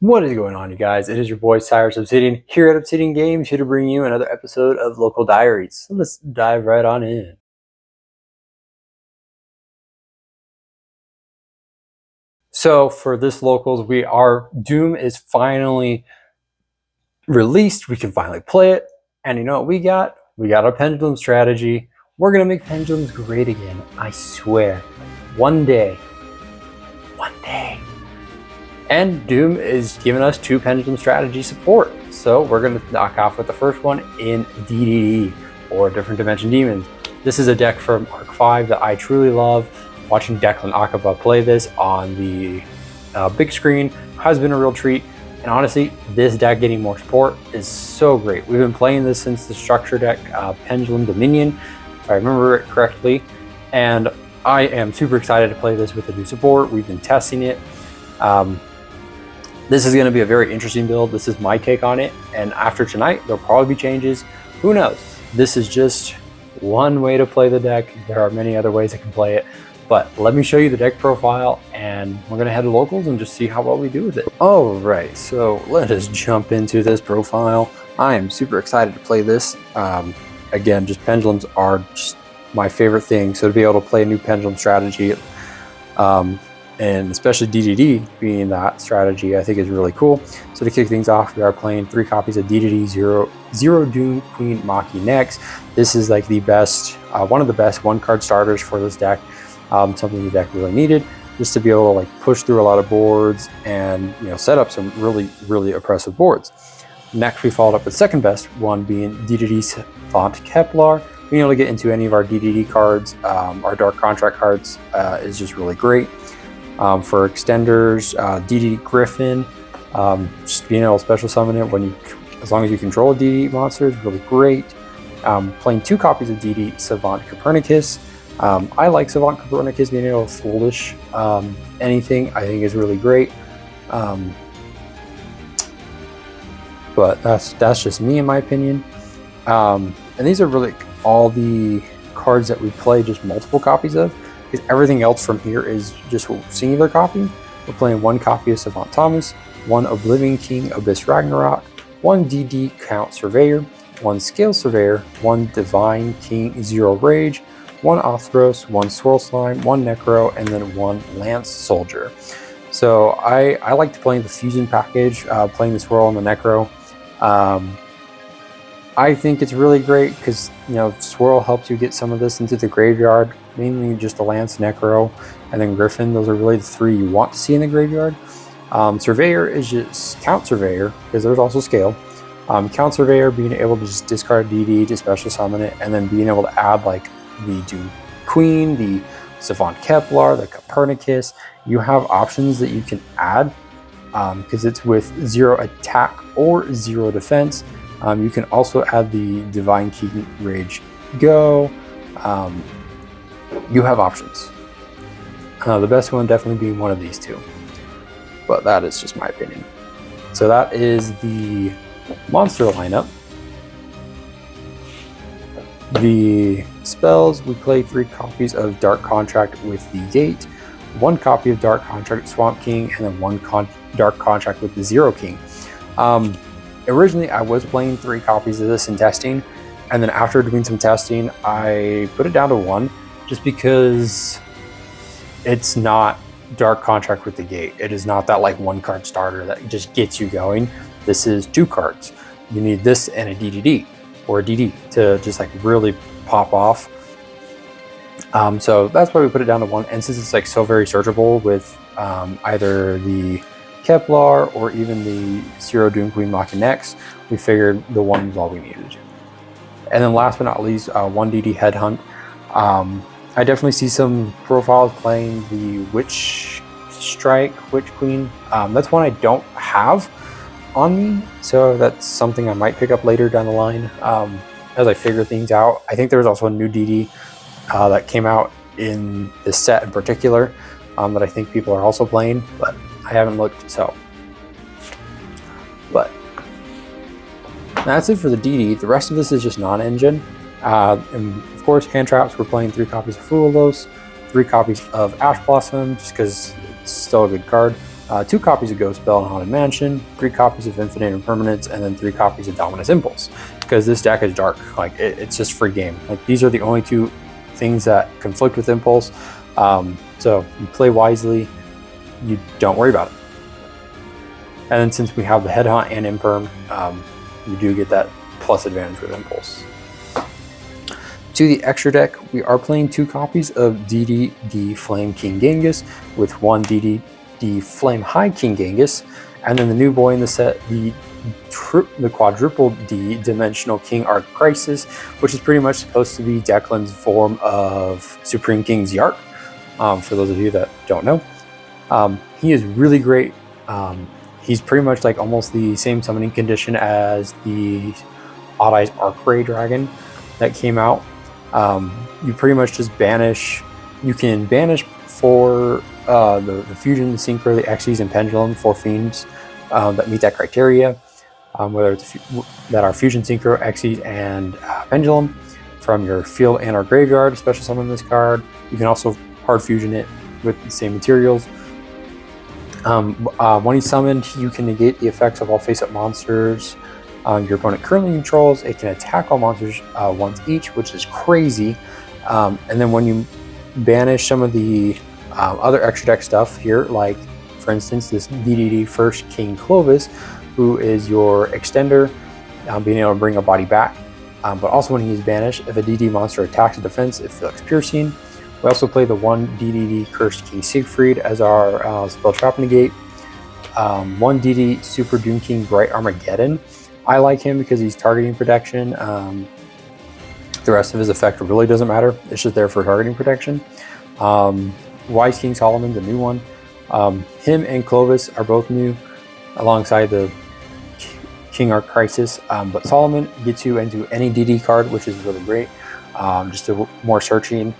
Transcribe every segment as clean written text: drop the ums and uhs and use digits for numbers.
What is going on, you guys? It is your boy Cyrus Obsidian here at Obsidian Games, here to bring you another episode of Local Diaries. So let's dive right on in. So for this locals, Doom is finally released. We can finally play it, and you know what we got? We got our Pendulum strategy. We're gonna make Pendulums great again. I swear, one day. And Doom is giving us 2 Pendulum strategy support. So we're going to knock off with the first one in DDD, or Different Dimension Demons. This is a deck from Arc 5 that I truly love. Watching Declan Akaba play this on the big screen has been a real treat. And honestly, this deck getting more support is so great. We've been playing this since the structure deck, Pendulum Dominion, if I remember it correctly. And I am super excited to play this with the new support. We've been testing it. This is going to be a very interesting build. This is my take on it. And after tonight, there'll probably be changes. Who knows? This is just one way to play the deck. There are many other ways I can play it. But let me show you the deck profile, and we're going to head to locals and just see how well we do with it. All right, so let us jump into this profile. I am super excited to play this. Again, just pendulums are just my favorite thing. So to be able to play a new pendulum strategy, and especially DDD being that strategy, I think is really cool. So to kick things off, we are playing 3 copies of DDD Zero Doom Queen Maki next. This is like the best, one of the best 1-card starters for this deck. Something the deck really needed, just to be able to like push through a lot of boards and set up some really oppressive boards. Next, we followed up with second best one being DDD Savant Kepler. Being able to get into any of our DDD cards, our Dark Contract cards, is just really great. For extenders, DD Griffin, just being able to special summon it as long as you control a DD monster is really great. Playing 2 copies of DD Savant Copernicus. I like Savant Copernicus being able to foolish anything. I think is really great. But that's just me in my opinion. And these are really all the cards that we play just multiple copies of. Because everything else from here is just a singular copy. We're playing 1 copy of Savant Thomas, 1 Oblivion King Abyss Ragnarok, 1 DD Count Surveyor, 1 Scale Surveyor, 1 Divine King Zero Rage, 1 Othros, 1 Swirl Slime, 1 Necro, and then 1 Lance Soldier. So I like to play the Fusion package, playing the Swirl and the Necro. I think it's really great because Swirl helps you get some of this into the graveyard, mainly just the Lance, Necro, and then Griffin. Those are really the 3 you want to see in the graveyard. Surveyor is just Count Surveyor, because there's also Scale. Count Surveyor being able to just discard DD to special summon it, and then being able to add like the Doom Queen, the Savant Kepler, the Copernicus. You have options that you can add because it's with 0 attack or 0 defense. You can also add the Divine King Rage Go. You have options. The best one definitely being one of these 2. But that is just my opinion. So that is the monster lineup. The spells, we play 3 copies of Dark Contract with the Gate, 1 copy of Dark Contract Swamp King, and then 1 Dark Contract with the Zero King. Originally, I was playing 3 copies of this in testing, and then after doing some testing, I put it down to 1, just because it's not Dark Contract with the Gate. It is not that like 1-card starter that just gets you going. This is 2 cards. You need this and a DDD or a DD to just like really pop off. So that's why we put it down to 1. And since it's like so very searchable with either the Kepler or even the Zero Doom Queen Maki next, we figured the 1 was all we needed. And then last but not least, 1 DD Headhunt. I definitely see some profiles playing the Witch Queen. That's one I don't have on me, so that's something I might pick up later down the line as I figure things out. I think there was also a new DD that came out in this set in particular that I think people are also playing, but I haven't looked. But that's it for the DD. The rest of this is just non-engine. And of course, hand traps, we're playing 3 copies of Fuelos, 3 copies of Ash Blossom, just because it's still a good card. 2 copies of Ghost Bell and Haunted Mansion, 3 copies of Infinite Impermanence, and then 3 copies of Dominus Impulse. Because this deck is dark, like it's just free game. Like these are the only 2 things that conflict with Impulse. So you play wisely, you don't worry about it. And then since we have the Headhunt and Imperm, you do get that plus advantage with Impulse. To the extra deck, we are playing 2 copies of DDD Flame King Genghis with 1 DDD Flame High King Genghis, and then the new boy in the set, the quadruple D Dimensional King Arc Crisis, which is pretty much supposed to be Declan's form of Supreme King's Yark, for those of you that don't know. He is really great. He's pretty much like almost the same summoning condition as the Odd Eyes Archray Dragon that came out. You pretty much just banish. You can banish for the Fusion, the Synchro, the Xyz, and Pendulum, 4 fiends that meet that criteria. Whether it's that are Fusion, Synchro, Xyz, and Pendulum from your field and or graveyard, special summon this card. You can also hard fusion it with the same materials. When he's summoned, you can negate the effects of all face-up monsters your opponent currently controls. It can attack all monsters once each, which is crazy. And then when you banish some of the other extra deck stuff here, like for instance this DDD First King Clovis, who is your extender, being able to bring a body back. But also when he is banished, if a DD monster attacks a defense, it inflicts piercing. We also play the 1 DDD Cursed King Siegfried as our spell trap negate. 1 DD Super Doom King Bright Armageddon. I like him because he's targeting protection. The rest of his effect really doesn't matter. It's just there for targeting protection. Wise King Solomon's a new one. Him and Clovis are both new, alongside the King Arc Crisis. But Solomon gets you into any DD card, which is really great. Just more searching.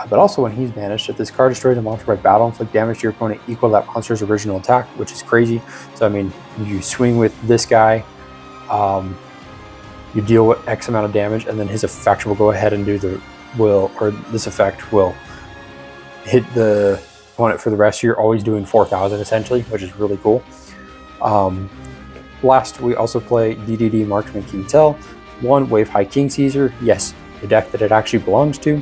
But also when he's banished, if this card destroys a monster by battle, inflict damage to your opponent equal to that monster's original attack, which is crazy. So I mean, you swing with this guy, you deal with X amount of damage, and then his effect will go ahead and do this effect will hit the opponent for the rest of your, always doing 4,000 essentially, which is really cool. Last, we also play DDD Marksman King Tell, 1 Wave High King Caesar, yes, the deck that it actually belongs to.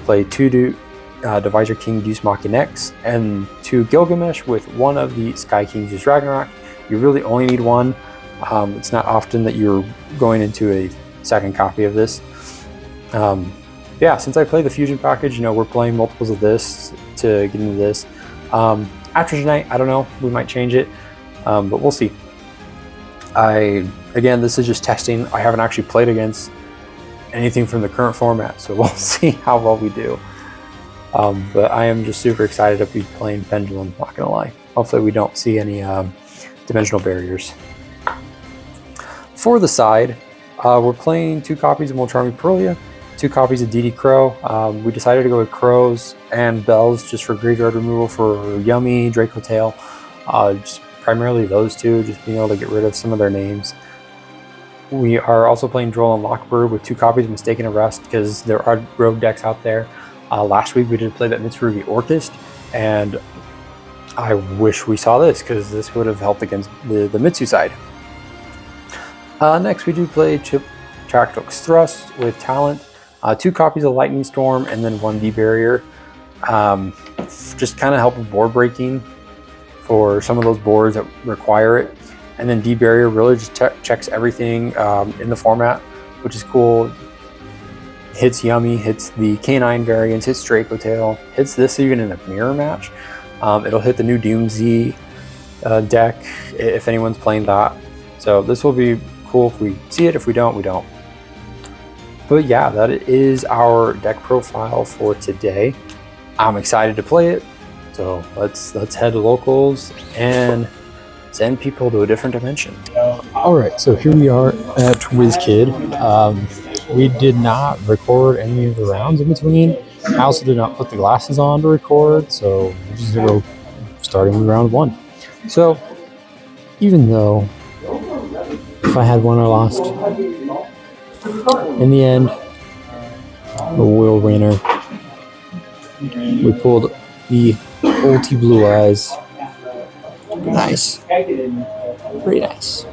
Play 2 Divisor King Deuce Machinex, and 2 Gilgamesh with 1 of the Sky Kings Deuce Ragnarok. You really only need 1. It's not often that you're going into a second copy of this. Yeah, since I play the Fusion package, we're playing multiples of this to get into this. After tonight, I don't know, we might change it, but we'll see. Again, this is just testing. I haven't actually played against anything from the current format, so we'll see how well we do. But I am just super excited to be playing Pendulum, not gonna lie. Hopefully we don't see any dimensional barriers. For the side, we're playing 2 copies of Molcharmi Pearlia, 2 copies of DD Crow. We decided to go with Crows and Bells just for graveyard removal for Yummy, Draco Tail. Just primarily those 2, just being able to get rid of some of their names. We are also playing Droll and Lockbird with 2 copies of Mistaken Arrest because there are rogue decks out there. Last week we did play that Mitsurugi Orchist, and I wish we saw this because this would have helped against the Mitsu side. Next we do play Chip Tractox Thrust with Talent, 2 copies of Lightning Storm, and then 1 D-Barrier. Just kind of help with board breaking for some of those boards that require it. And then D-Barrier really just checks everything in the format, which is cool. Hits Yummy, hits the Canine variants, hits Draco Tail, hits this even in a mirror match. It'll hit the new Doomsday deck if anyone's playing that. So this will be cool if we see it. If we don't, we don't. But yeah, that is our deck profile for today. I'm excited to play it. So let's head to locals and send people to a different dimension. Alright, so here we are at WizKid. We did not record any of the rounds in between. I also did not put the glasses on to record, so we're just going to go starting with round 1. So, even though if I had won or lost, in the end, the Will winner. We pulled the Ulti Blue Eyes Nice. Very nice.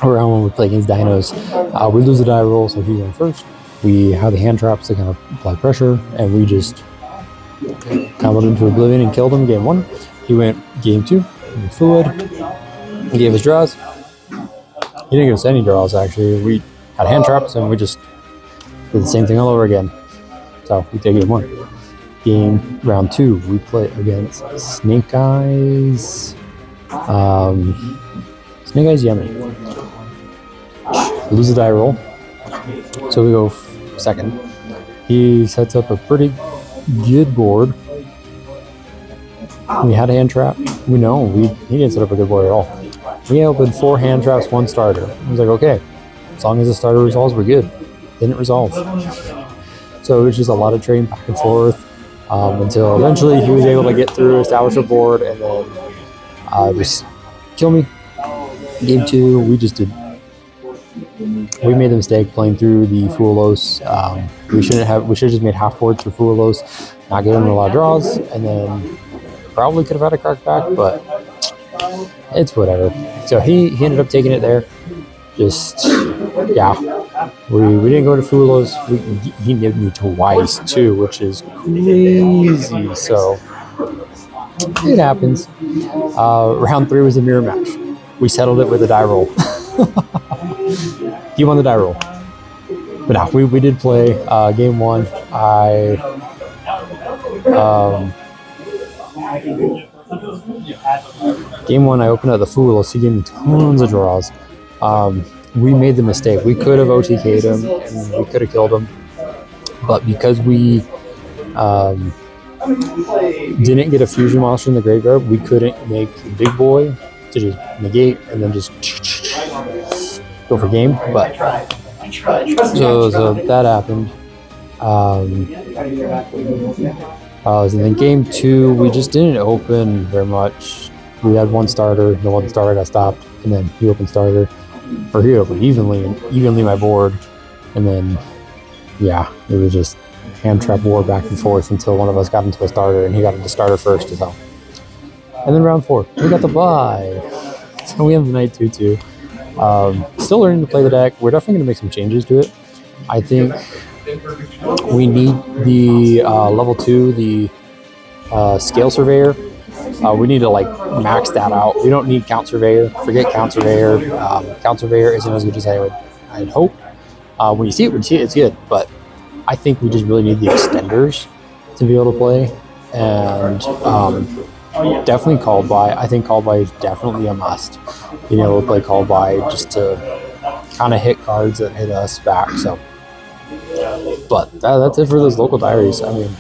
Around when we play against dinos, we lose the die roll, so he went first. We have the hand traps to kind of apply pressure, and we just comboed into oblivion and killed him game 1. He went game 2, fluid. He gave us draws. He didn't give us any draws, actually. We had hand traps, and we just did the same thing all over again. So we take game 1. Round 2, we play against Snake Eyes. Snake Eyes Yummy. We lose the die roll, so we go second. He sets up a pretty good board. We had a hand trap. He didn't set up a good board at all. We opened 4 hand traps, 1 starter. I was like, okay, as long as the starter resolves, we're good. Didn't resolve. So it was just a lot of trading back and forth until eventually he was able to get through, establish a board, and then just kill me. Game 2, we made the mistake playing through the Fuelos. We should have just made half boards for Fuelos, not giving him a lot of draws, and then probably could have had a crack back, but it's whatever. So he ended up taking it there. Just, yeah. We didn't go to Fuelos. He nibbed me twice too, which is crazy. So it happens. Round 3 was a mirror match. We settled it with a die roll. He won the die roll. But no, we did play game 1. Game 1, I opened up the Fuelos. He gave me tons of draws. We made the mistake. We could have OTK'd him and we could have killed him. But because we didn't get a fusion monster in the graveyard, we couldn't make the big boy to just negate and then just go for game. But so that happened. And then game 2, we just didn't open very much. We had 1 starter. The 1 starter got stopped, and then he opened starter, or he opened evenly my board, and then yeah, it was just hand trap war back and forth until one of us got into a starter, and he got into starter first as well. And then round 4, we got the bye. So we have the night 2-2. Still learning to play the deck. We're definitely going to make some changes to it. I think we need the level 2, the scale surveyor. We need to max that out. We don't need count surveyor. Forget count surveyor. Count surveyor isn't as good as I'd hope. When you see it, it's good. But I think we just really need the extenders to be able to play. And definitely called by. I think called by is definitely a must. Being able to play called by just to kind of hit cards that hit us back. So, but that's it for those local diaries. I mean,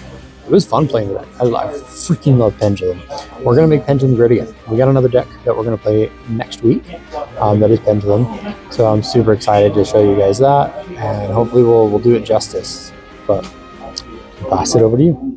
it was fun playing with that. I freaking love Pendulum. We're going to make Pendulum great again. We got another deck that we're going to play next week. That is Pendulum. So I'm super excited to show you guys that. And hopefully we'll do it justice. But I'll pass it over to you.